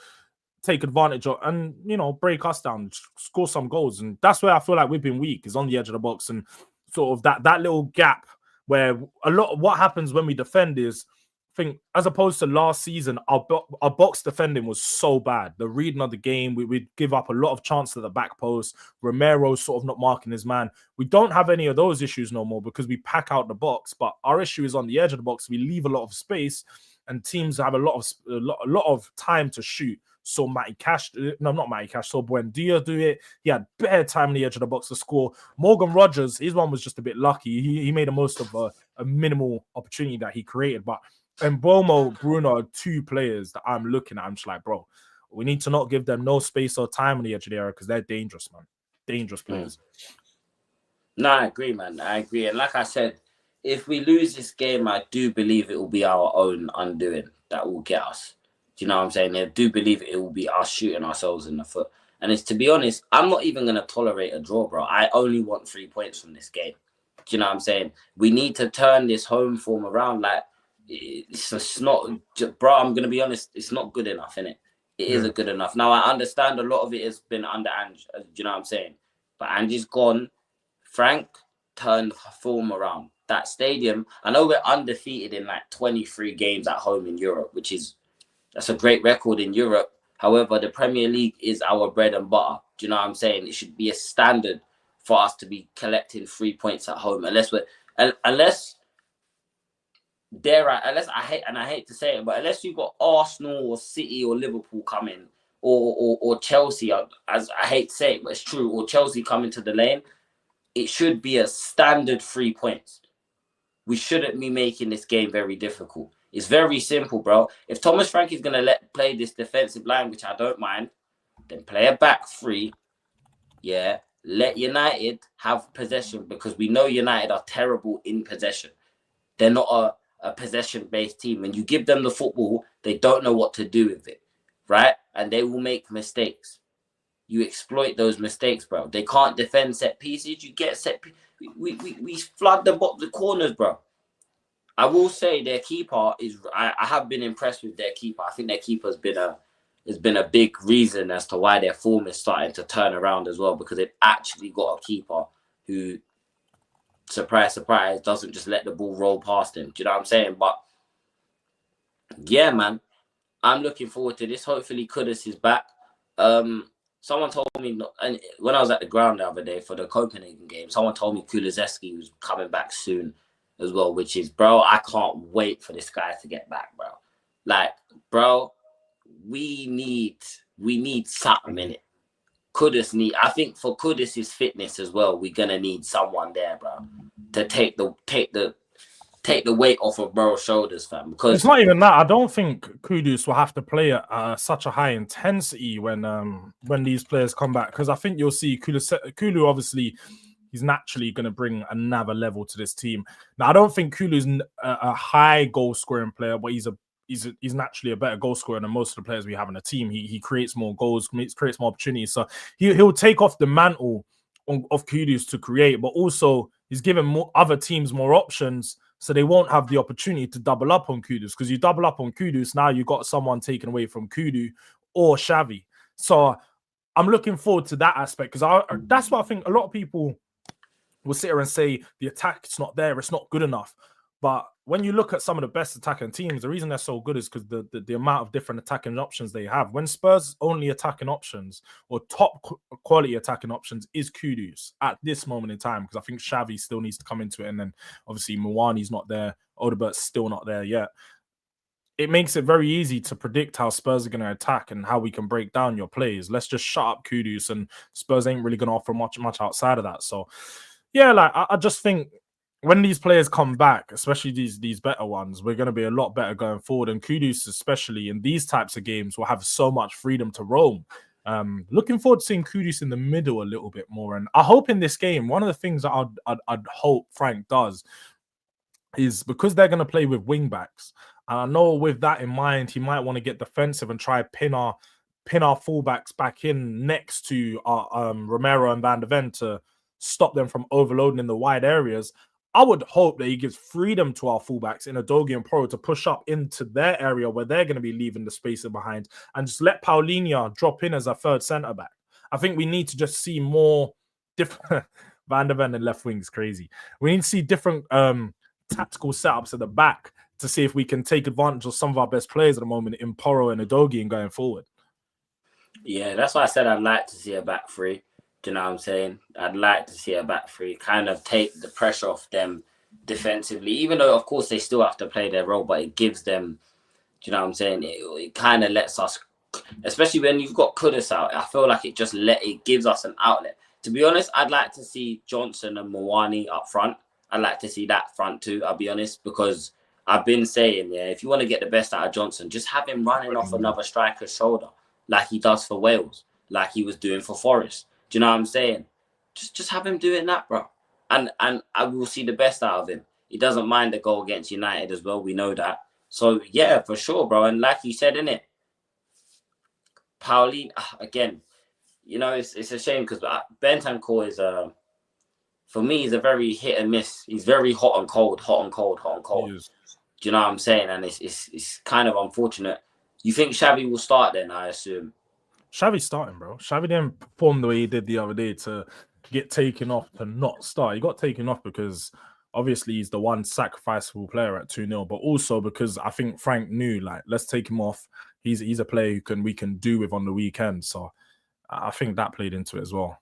take advantage of and, you know, break us down, score some goals. And that's where I feel like we've been weak, is on the edge of the box, and sort of that little gap where a lot of what happens when we defend is, I think, as opposed to last season, our box defending was so bad. The reading of the game, we'd give up a lot of chances at the back post. Romero's sort of not marking his man. We don't have any of those issues no more because we pack out the box. But our issue is on the edge of the box. We leave a lot of space, and teams have a lot of time to shoot. So Matty Cash, no, not Matty Cash, so Buendia do it. He had bare time on the edge of the box to score. Morgan Rogers, his one was just a bit lucky. He made the most of a minimal opportunity that he created. But Mbeumo, Bruno are 2 players that I'm looking at. I'm just like, bro, we need to not give them no space or time on the edge of the area, because they're dangerous, man. Dangerous players.
No, I agree, man. I agree. And like I said, if we lose this game, I do believe it will be our own undoing that will get us. Do you know what I'm saying? I do believe it will be us shooting ourselves in the foot. And it's, to be honest, I'm not even going to tolerate a draw, bro. I only want 3 points from this game. Do you know what I'm saying? We need to turn this home form around. Like, it's just not, bro, I'm going to be honest, it's not good enough, innit? It isn't good enough. Now, I understand a lot of it has been under Ange. Do you know what I'm saying? But Ange's gone. Frank turned form around. That stadium, I know we're undefeated in like 23 games at home in Europe, that's a great record in Europe. However, the Premier League is our bread and butter. Do you know what I'm saying? It should be a standard for us to be collecting 3 points at home, unless I hate to say it, but unless you've got Arsenal or City or Liverpool coming, or Chelsea, as I hate to say it, but it's true, or Chelsea coming to the lane, it should be a standard 3 points. We shouldn't be making this game very difficult. It's very simple, bro. If Thomas Frank is going to play this defensive line, which I don't mind, then play a back three. Yeah. Let United have possession, because we know United are terrible in possession. They're not a possession-based team. When you give them the football, they don't know what to do with it, right? And they will make mistakes. You exploit those mistakes, bro. They can't defend set pieces. You get set pieces. We flood the corners, bro. I will say their keeper is. I have been impressed with their keeper. I think their keeper has been a big reason as to why their form is starting to turn around as well, because they've actually got a keeper who, surprise, surprise, doesn't just let the ball roll past him. Do you know what I'm saying? But yeah, man, I'm looking forward to this. Hopefully, Kudus is back. Someone told me, and when I was at the ground the other day for the Copenhagen game, someone told me Kulusevski was coming back soon as well, which is, bro, I can't wait for this guy to get back, bro. Like, bro, we need something in it. I think for Kudus' fitness as well, we're gonna need someone there, bro, to take the weight off of Burrow's shoulders, fam. Because
it's not even that. I don't think Kudus will have to play at such a high intensity when these players come back, because I think you'll see Kulu obviously, he's naturally going to bring another level to this team. Now, I don't think Kulu's a high goal scoring player, but he's naturally a better goal scorer than most of the players we have in the team. He creates more goals, creates more opportunities. So he'll take off the mantle of Kudus to create, but also he's giving other teams more options, so they won't have the opportunity to double up on Kudus. Because you double up on Kudus, now you got someone taken away from Kudu or Xavi. So I'm looking forward to that aspect, because that's what I think a lot of people will sit here and say the attack is not there, it's not good enough. But when you look at some of the best attacking teams, the reason they're so good is because the amount of different attacking options they have. When Spurs' only attacking options or top quality attacking options is Kudus at this moment in time, because I think Xavi still needs to come into it, and then obviously Muwani's not there, Odebert's still not there yet. It makes it very easy to predict how Spurs are going to attack and how we can break down your plays. Let's just shut up Kudus, and Spurs ain't really going to offer much outside of that. So yeah, like I just think when these players come back, especially these better ones, we're going to be a lot better going forward. And Kudus, especially in these types of games, will have so much freedom to roam. Looking forward to seeing Kudus in the middle a little bit more. And I hope in this game, one of the things that I'd hope Frank does is, because they're going to play with wing backs, and I know with that in mind, he might want to get defensive and try pin our fullbacks back in next to Romero and Van de Ven to stop them from overloading in the wide areas. I would hope that he gives freedom to our fullbacks in Udogie and Pro to push up into their area where they're going to be leaving the spaces behind, and just let Paulinho drop in as a third centre back. I think we need to just see more different. Van de Ven and left wing is crazy. We need to see different tactical setups at the back to see if we can take advantage of some of our best players at the moment in Poro and Udogie and going forward.
Yeah, that's why I said I'd like to see a back three. Do you know what I'm saying? I'd like to see a back three, kind of take the pressure off them defensively, even though, of course, they still have to play their role, but it gives them, do you know what I'm saying? It kind of lets us, especially when you've got Kudus out, I feel like it gives us an outlet. To be honest, I'd like to see Johnson and Muwani up front. I'd like to see that front too, I'll be honest, because I've been saying, yeah, if you want to get the best out of Johnson, just have him running off another striker's shoulder like he does for Wales, like he was doing for Forest. Do you know what I'm saying? Just have him doing that, bro. And I will see the best out of him. He doesn't mind the goal against United as well. We know that. So, yeah, for sure, bro. And like you said, innit? Pauline, again, you know, it's a shame because Bentancur is for me, he's a very hit and miss. He's very hot and cold, hot and cold, hot and cold.
He is.
Do you know what I'm saying? And it's kind of unfortunate. You think Xavi will start then? I assume.
Xavi's starting, bro. Xavi didn't perform the way he did the other day to get taken off to not start. He got taken off because obviously he's the one sacrificable player at 2-0, but also because I think Frank knew, like, let's take him off. He's a player we can do with on the weekend. So I think that played into it as well.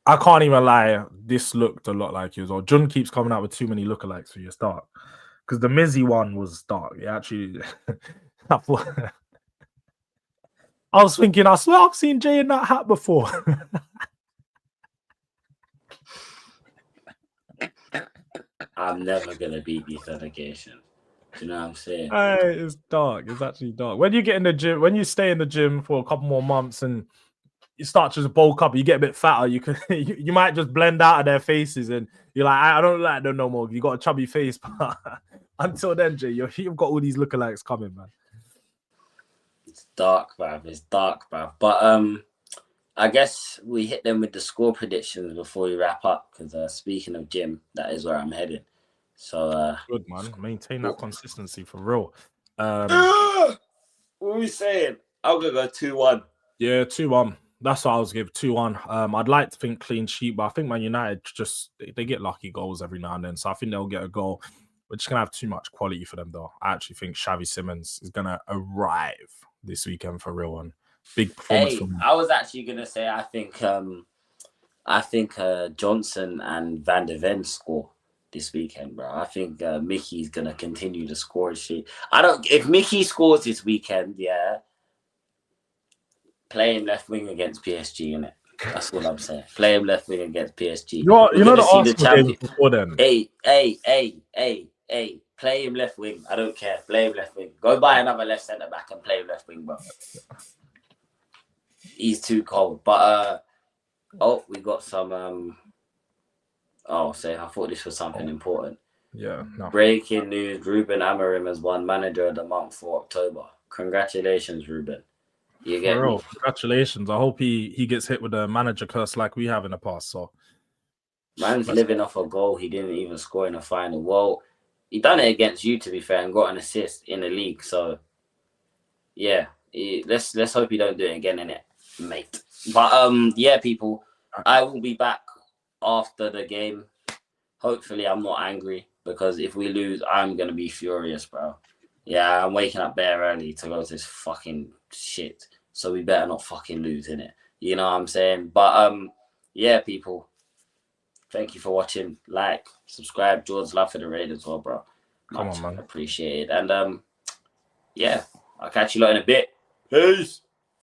I can't even lie. This looked a lot like you as well. Jun keeps coming out with too many lookalikes for your start. Because the Mizzy one was dark. It actually... I was thinking, I swear I've seen Jay in that hat before.
I'm never going to beat this delegation. Do you know what I'm saying?
It's dark. It's actually dark. When you get in the gym, when you stay in the gym for a couple more months and you start to just bulk up, you get a bit fatter, you can you might just blend out of their faces and you're like, I don't like them no more. You got a chubby face, but until then, Jay, you've got all these lookalikes coming, man.
It's dark, bruv. It's dark, bruv. But I guess we hit them with the score predictions before we wrap up. Because speaking of gym, that is where I'm heading. So
good, man. Maintain that consistency for real.
What are we saying? I'm gonna go 2-1.
Yeah, 2-1. That's what I was give 2-1. I'd like to think clean sheet, but I think Man United just they get lucky goals every now and then. So I think they'll get a goal. We're just gonna have too much quality for them, though. I actually think Xavi Simons is gonna arrive this weekend for real one. Big performance from him.
I was actually gonna say I think Johnson and Van der Ven score this weekend, bro. I think Mickey's gonna continue to score shit. If Mickey scores this weekend, yeah, play him left wing against PSG, innit? That's what I'm saying. Play him left wing against PSG.
You know the Arsenal game before then.
Hey, play him left wing. I don't care. Play him left wing. Go buy another left centre back and play him left wing, bro. He's too cold. But we got some I thought this was something important.
Yeah. No.
Breaking news: Ruben Amorim has won Manager of the Month for October. Congratulations, Ruben. You get me?
Congratulations. I hope he gets hit with a manager curse like we have in the past. So
man's living off a goal he didn't even score in the final. Well, he done it against you, to be fair, and got an assist in the league. So yeah, let's hope he don't do it again, innit, mate. But yeah, people, I will be back after the game. Hopefully I'm not angry, because if we lose, I'm gonna be furious, bro. Yeah, I'm waking up bare early to go to this fucking shit. So we better not fucking lose, innit? You know what I'm saying? But yeah, people. Thank you for watching. Like, subscribe. George's love for the raid as well, bro.
Come on, man.
Appreciate it. And yeah, I'll catch you lot in a bit. Peace.